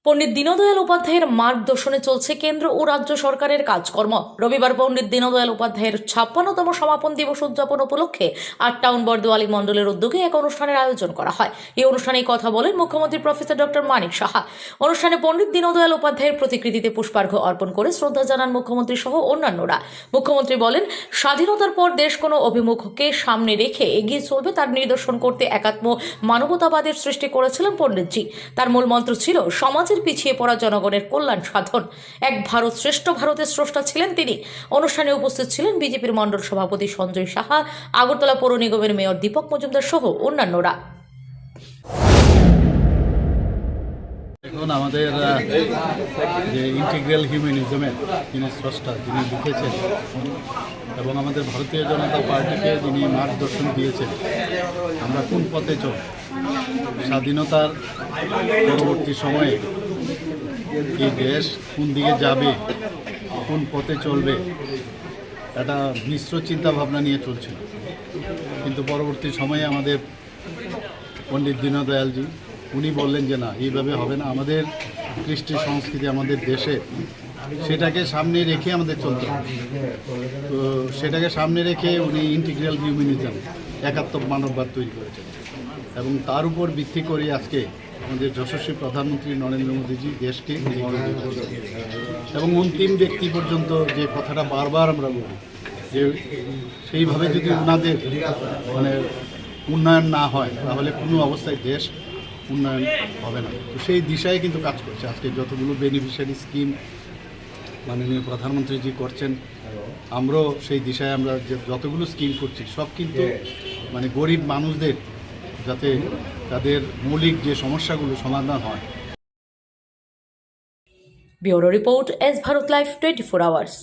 পণ্ডিত দীনদয়াল উপাধ্যায়ের মার্গদর্শনে চলছে কেন্দ্র ও রাজ্য সরকারের কাজকর্ম। রবিবার পণ্ডিত দীনদয়াল উপাধ্যায়ের 56তম সমাপন দিবস উদযাপন উপলক্ষে 8 টাউন বরদোয়ালি মণ্ডলের উদ্যোগে এক অনুষ্ঠানের আয়োজন করা হয়। এই অনুষ্ঠানে কথা বলেন মুখ্যমন্ত্রী প্রফেসর ডক্টর মানিক সাহা। অনুষ্ঠানে পণ্ডিত দীনদয়াল উপাধ্যায়ের প্রতিকৃতিতে পুষ্পার্ঘ্য অর্পণ করে শ্রদ্ধা জানান মুখ্যমন্ত্রী সহ অন্যান্যরা। মুখ্যমন্ত্রী বলেন, স্বাধীনতার পর দেশ কোনো অভিমুখকে সামনে রেখে এগিয়ে চলবে তার নিদর্শন করতে একাত্ম মানবতাবাদের সৃষ্টি করেছিলেন পণ্ডিতজি। তার মূল মন্ত্র ছিল সমাজের পিছিয়ে পড়া জনগণের কল্যাণ সাধন। এক ভারত শ্রেষ্ঠ ভারতের স্রষ্টা ছিলেন তিনি। অনুষ্ঠানে উপস্থিত ছিলেন বিজেপির মণ্ডল সভাপতি সঞ্জয় সাহা, আগরতলা পৌর নিগমের মেয়র দীপক মজুমদার সহ অন্যান্যরা। এখন আমাদের যে ইন্টিগ্রাল হিউম্যানিজমের যিনি স্রষ্টা, যিনি লিখেছেন এবং আমাদের ভারতীয় জনতা পার্টিকে যিনি মার্গদর্শন দিয়েছেন আমরা কোন পথে চল, স্বাধীনতার পরবর্তী সময়ে এই দেশ কোন দিকে যাবে, কোন পথে চলবে, একটা মিশ্র চিন্তাভাবনা নিয়ে চলছিল। কিন্তু পরবর্তী সময়ে আমাদের পণ্ডিত দীনদয়ালজি উনি বললেন যে না, এইভাবে হবে না, আমাদের কৃষ্টি সংস্কৃতি আমাদের দেশে সেটাকে সামনে রেখে আমাদের চলতে হবে। তো সেটাকে সামনে রেখে উনি ইন্টিগ্রাল হিউম্যানিজম, একাত্ম মানববাদ তৈরি করেছেন এবং তার উপর ভিত্তি করে আজকে আমাদের যশস্বী প্রধানমন্ত্রী নরেন্দ্র মোদীজি দেশকে এবং অন্তিম ব্যক্তি পর্যন্ত যে কথাটা বারবার আমরা বলি যে সেইভাবে যদি ওনাদের উন্নয়ন না হয় তাহলে কোনো অবস্থায় দেশ উন্নয়ন হবে না। তো সেই দিশায় কিন্তু কাজ করছে আজকে যতগুলো বেনিফিশিয়ারি স্কিম মাননীয় প্রধানমন্ত্রীজি করছেন, আমরাও সেই দিশায় আমরা যে যতগুলো স্কিম করছি সব কিন্তু গরিব মানুষদের যাতে তাদের মৌলিক যে সমস্যাগুলো সমাধান হয়। Bureau report, S Bharat live 24 hours.